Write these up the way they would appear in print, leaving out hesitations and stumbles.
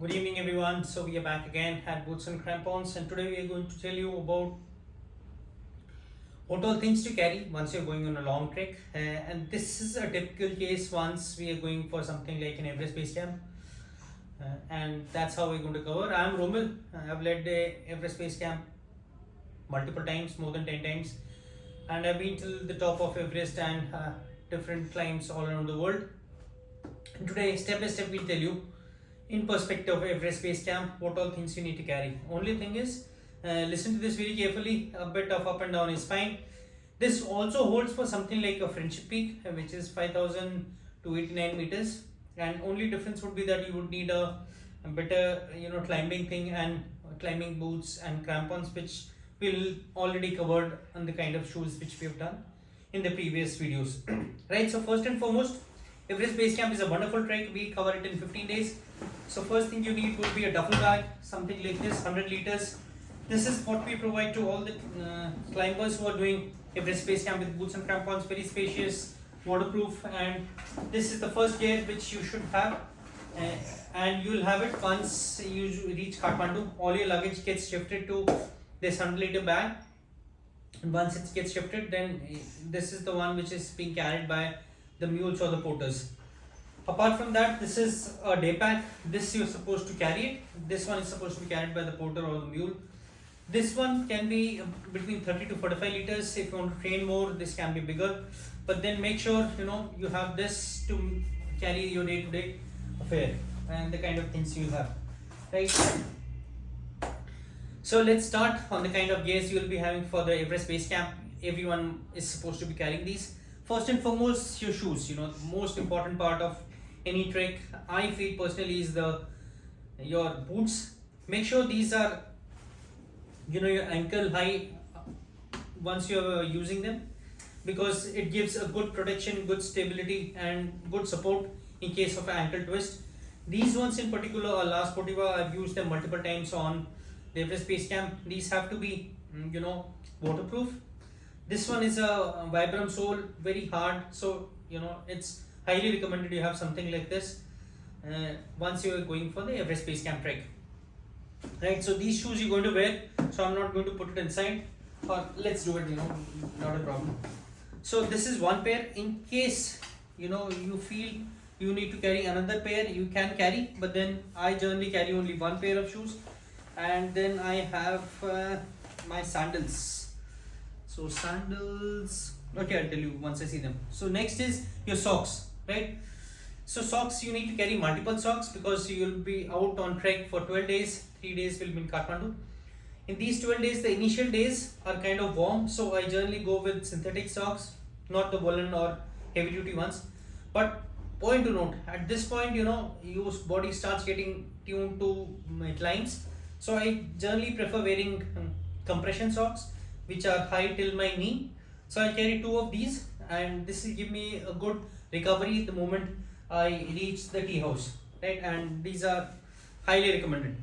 Good evening, everyone. So we are back again at Boots and Crampons, and today we are going to tell you about what all things to carry once you're going on a long trek. And this is a typical case once we are going for something like an Everest Base Camp, and that's how we're going to cover. I'm Romil. I've led the Everest Base Camp multiple times, more than 10 times, and I've been to the top of Everest and different climbs all around the world. And today, step by step, we'll tell you in perspective of Everest Base Camp what all things you need to carry. Only thing is, listen to this very carefully. A bit of up and down is fine. This also holds for something like a Friendship Peak, which is 5,289 meters, and only difference would be that you would need a better climbing thing and climbing boots and crampons, which we'll already covered on the kind of shoes which we have done in the previous videos. Right, so first and foremost, Everest Base Camp is a wonderful trek. We cover it in 15 days. So first thing you need would be a duffel bag, something like this, 100 liters. This is what we provide to all the climbers who are doing Everest Base Camp with boots and crampons. Very spacious, waterproof, and this is the first gear which you should have. And you'll have it once you reach Kathmandu. All your luggage gets shifted to this 100-liter bag. And once it gets shifted, then this is the one which is being carried by the mules or the porters. Apart from that, this is a day pack. This you're supposed to carry it. This one is supposed to be carried by the porter or the mule. This one can be between 30 to 45 liters. If you want to train more, this can be bigger. But then make sure you have this to carry your day-to-day affair and the kind of things you have. Right. So let's start on the kind of gears you will be having for the Everest Base Camp. Everyone is supposed to be carrying these. First and foremost, your shoes. The most important part of any trek, I feel personally, is your boots. Make sure these are your ankle high once you're using them, because it gives a good protection, good stability, and good support in case of ankle twist. These ones in particular are La Sportiva. I've used them multiple times on the Everest Base Camp. These have to be waterproof. This one is a Vibram sole, very hard, so it's highly recommended you have something like this once you are going for the Everest Base Camp trek. Right, so these shoes you're going to wear, so I'm not going to put it inside, or let's do it, not a problem. So this is one pair. In case you feel you need to carry another pair, you can carry, but then I generally carry only one pair of shoes. And then I have my sandals. So sandals, okay, I'll tell you once I see them. So next is your socks, right? So socks, you need to carry multiple socks because you will be out on trek for 12 days. 3 days will be in Kathmandu. In these 12 days, the initial days are kind of warm, so I generally go with synthetic socks, not the woolen or heavy duty ones. But point to note, at this point, your body starts getting tuned to my climbs. So I generally prefer wearing compression socks, which are high till my knee. So I carry 2 of these, and this will give me a good recovery the moment I reach the tea house, right? And these are highly recommended.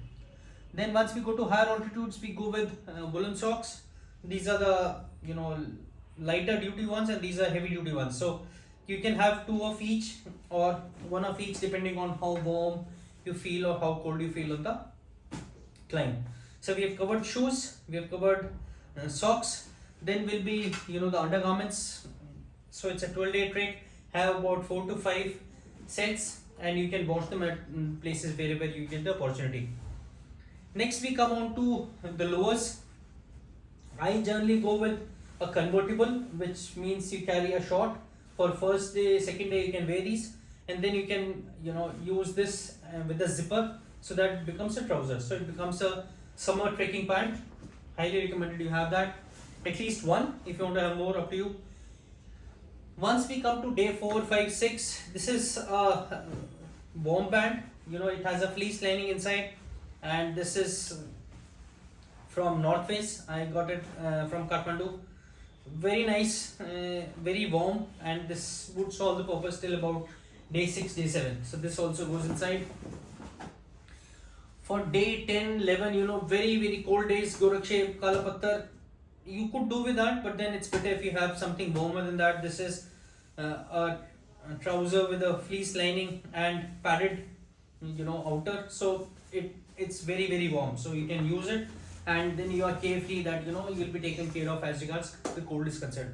Then once we go to higher altitudes, we go with woolen socks. These are the lighter duty ones, and these are heavy duty ones. So you can have 2 of each or 1 of each depending on how warm you feel or how cold you feel on the climb. So we have covered shoes, we have covered socks. Then will be the undergarments. So it's a 12-day trek. Have about 4 to 5 sets, and you can wash them at places wherever you get the opportunity. Next we come on to the lowers. I generally go with a convertible, which means you carry a short. For first day, second day you can wear these, and then you can use this with a zipper, so that it becomes a trouser. So it becomes a summer trekking pant. Highly recommended you have that. At least one. If you want to have more, up to you. Once we come to day 4, 5, 6, this is a warm band. It has a fleece lining inside, and this is from North Face. I got it from Kathmandu. Very nice, very warm, and this would solve the purpose till about day 6, day 7. So this also goes inside. For day 10, 11, very, very cold days, Gorakshe, Kalapattar, you could do with that, but then it's better if you have something warmer than that. This is a trouser with a fleece lining and padded outer, so it's very warm, so you can use it, and then you are carefree that you'll be taken care of as regards the cold is concerned.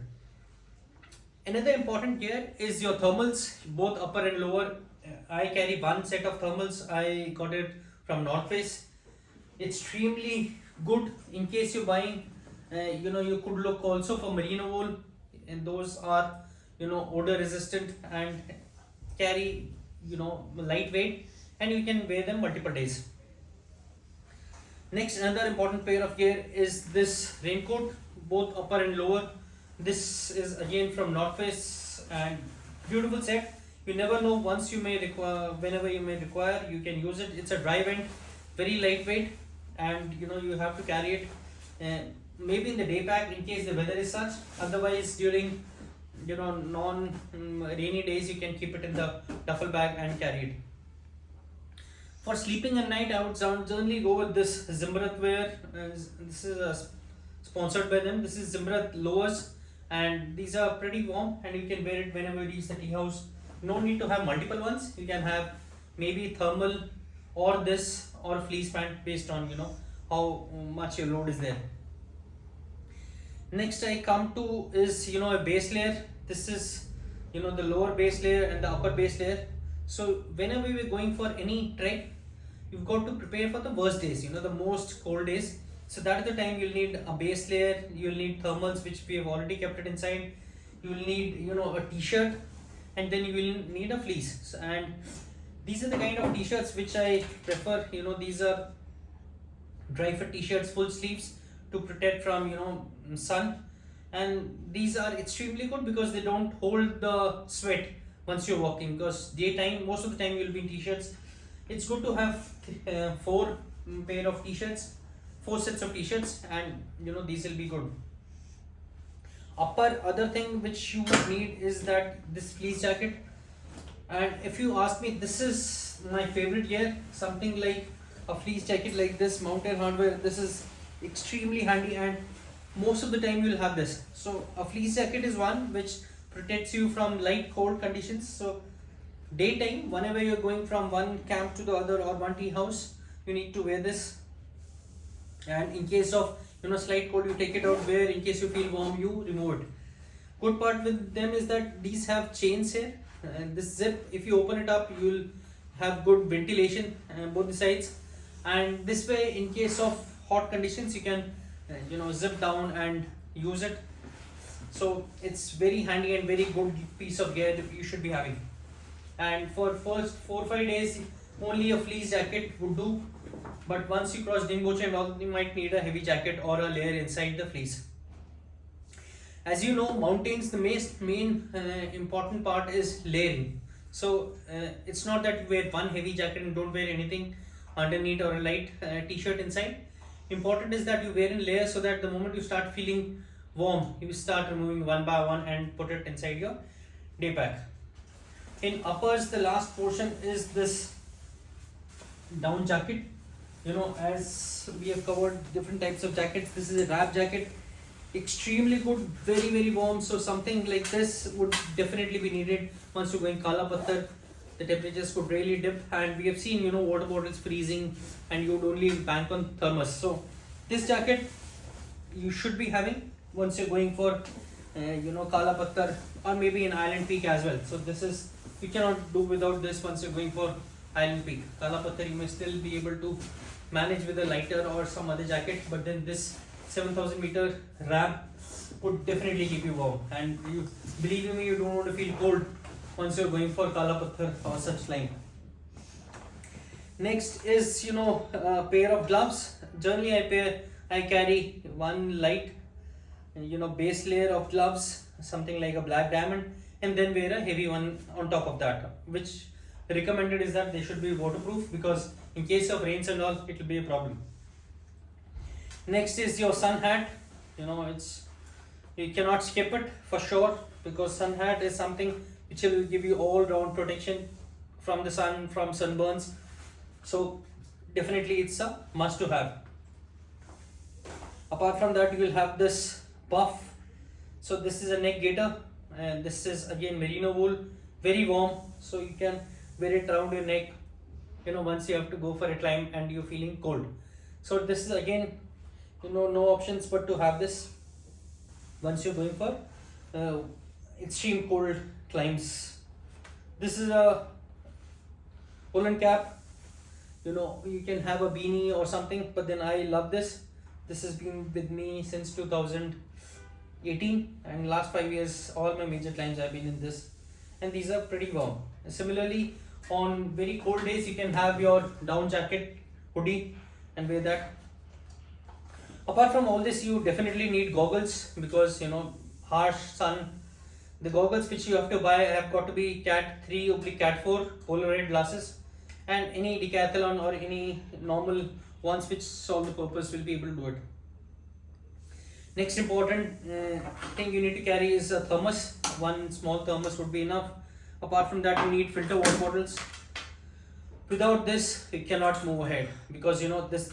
Another important gear is your thermals, both upper and lower. I carry one set of thermals. I got it from North Face. Extremely good in case you're buying. You could look also for merino wool, and those are odor resistant and carry lightweight, and you can wear them multiple days. Next, another important pair of gear is this raincoat, both upper and lower. This is again from North Face, and beautiful set. You never know, once you may require, whenever you may require, you can use it. It's a dry vent, very lightweight, and you have to carry it maybe in the day pack in case the weather is such. Otherwise, during non rainy days, you can keep it in the duffel bag and carry it. For sleeping at night, I would generally go with this Zimrat wear. This is sponsored by them. This is Zimrat lowers, and these are pretty warm, and you can wear it whenever you reach the tea house. No need to have multiple ones. You can have maybe thermal or this or fleece pant based on how much your load is there. Next I come to is a base layer. This is the lower base layer and the upper base layer. So whenever we're going for any trek, you've got to prepare for the worst days, the most cold days. So that is the time you'll need a base layer, you'll need thermals, which we have already kept it inside. You'll need a t-shirt, and then you will need a fleece. And these are the kind of t-shirts which I prefer. These are dry fit t-shirts, full sleeves, to protect from sun, and these are extremely good because they don't hold the sweat once you're walking, because daytime, most of the time you'll be in t-shirts. It's good to have 4 pair of t-shirts, 4 sets of t-shirts, and these will be good. Other thing which you would need is that this fleece jacket. And if you ask me, this is my favorite gear. Something like a fleece jacket like this, mountain hardware, this is extremely handy, and most of the time you will have this. So a fleece jacket is one which protects you from light cold conditions. So daytime, whenever you're going from one camp to the other or one tea house, you need to wear this. And in case of slight cold, you take it out, wear. In case you feel warm, you remove it. Good part with them is that these have chains here, and this zip, if you open it up, you will have good ventilation both the sides. And this way, in case of hot conditions, you can zip down and use it. So it's very handy and very good piece of gear that you should be having. And for first 4 or 5 days, only a fleece jacket would do. But once you cross Dingoche and all, you might need a heavy jacket or a layer inside the fleece. As you know, mountains, the main important part is layering. So it's not that you wear one heavy jacket and don't wear anything underneath or a light t-shirt inside. Important is that you wear in layers, so that the moment you start feeling warm, you start removing one by one and put it inside your day pack. In uppers, the last portion is this down jacket. As we have covered different types of jackets, this is a wrap jacket. Extremely good, very warm. So something like this would definitely be needed once you're going Kala Patthar. The temperatures could really dip, and we have seen water bottles freezing, and you would only bank on thermos. So this jacket you should be having once you're going for Kala Patthar, or maybe an island peak as well. So this is, you cannot do without this once you're going for island peak. Kala Patthar you may still be able to manage with a lighter or some other jacket, but then this 7,000 meter ramp would definitely keep you warm, and believe me, you don't want to feel cold once you're going for Kala Patthar or such climb. Next is a pair of gloves. Generally I carry one light base layer of gloves, something like a black diamond, and then wear a heavy one on top of that, which recommended is that they should be waterproof, because in case of rains and all, it will be a problem. Next is your sun hat. You cannot skip it for sure, because sun hat is something which will give you all round protection from the sun, from sunburns. So definitely it's a must to have. Apart from that, you will have this puff. So this is a neck gaiter, and this is again merino wool, very warm, so you can wear it around your neck once you have to go for a climb and you're feeling cold. So this is again, no options but to have this once you're going for extreme cold climbs. This is a woolen cap. You can have a beanie or something, but then I love this. This has been with me since 2018, and last 5 years all my major climbs have been in this, and these are pretty warm. Similarly, on very cold days you can have your down jacket, hoodie, and wear that. Apart from all this, you definitely need goggles, because harsh sun. The goggles which you have to buy have got to be Cat 3 or Cat 4 Polaroid glasses, and any decathlon or any normal ones which solve the purpose will be able to do it. Next important thing you need to carry is a thermos. One small thermos would be enough. Apart from that, you need filter water bottles. Without this, you cannot move ahead, because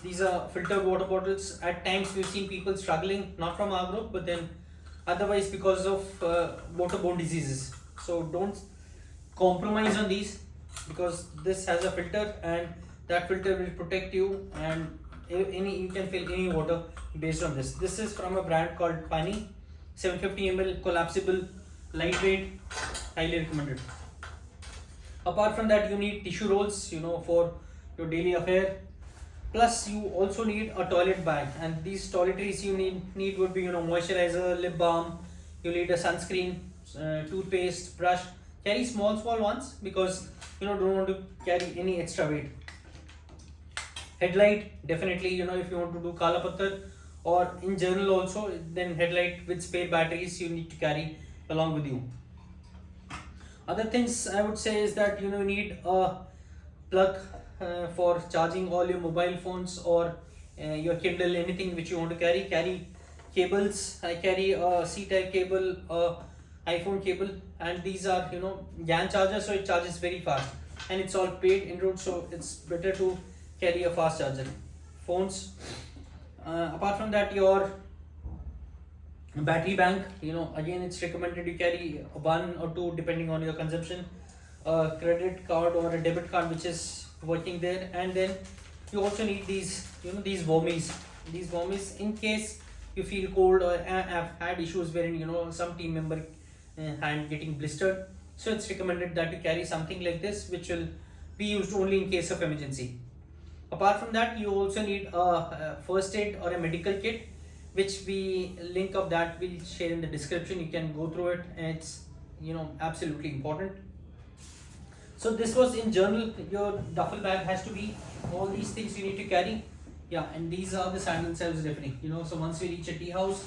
these are filtered water bottles. At times we've seen people struggling, not from our group, but then otherwise because of waterborne diseases. So don't compromise on these, because this has a filter and that filter will protect you, and you can fill any water based on this. This is from a brand called Pani, 750 ml collapsible, lightweight, highly recommended. Apart from that, you need tissue rolls, for your daily affair. Plus, you also need a toilet bag, and these toiletries you need would be moisturizer, lip balm. You need a sunscreen, toothpaste, brush. Carry small ones, because don't want to carry any extra weight. Headlight, definitely, if you want to do Kala Patthar or in general also, then headlight with spare batteries you need to carry along with you. Other things I would say is that you need a plug for charging all your mobile phones or your Kindle, anything which you want to carry. Carry cables. I carry a C-type cable, iPhone cable, and these are GAN charger, so it charges very fast, and it's all paid en route, so it's better to carry a fast charger. Phones. Apart from that, your battery bank, again it's recommended you carry one or two depending on your consumption. A credit card or a debit card which is working there, and then you also need these warmies. These warmies in case you feel cold or have had issues wherein some team member hand getting blistered. So it's recommended that you carry something like this, which will be used only in case of emergency. Apart from that, you also need a first aid or a medical kit, which we link of that we'll share in the description. You can go through it, and it's absolutely important. So this was in general. Your duffel bag has to be all these things you need to carry. Yeah, and these are the sandals I was referring. So once you reach a tea house,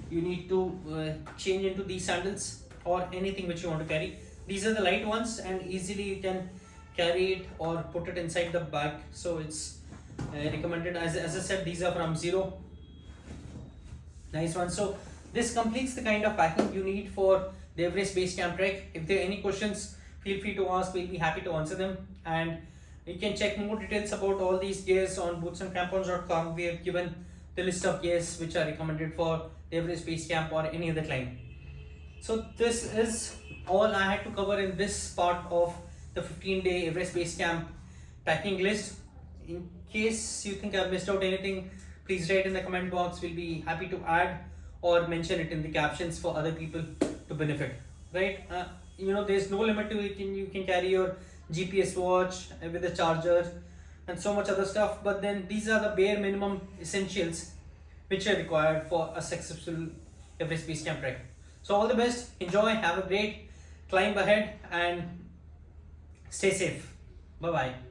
you need to change into these sandals or anything which you want to carry. These are the light ones, and easily you can carry it or put it inside the bag. So it's recommended. As I said, these are from Zero. Nice one. So this completes the kind of packing you need for the Everest Base Camp Trek. If there are any questions, feel free to ask. We'll be happy to answer them. And you can check more details about all these gears on bootsandcrampons.com. We have given the list of gears which are recommended for the Everest Base Camp or any other climb. So this is all I had to cover in this part of the 15-day Everest Base Camp packing list. In case you think I've missed out anything, please write in the comment box. We'll be happy to add or mention it in the captions for other people to benefit. Right? There's no limit to it. You can carry your GPS watch with a charger and so much other stuff. But then these are the bare minimum essentials which are required for a successful Everest Base Camp Trek. So all the best. Enjoy. Have a great climb ahead and stay safe. Bye bye.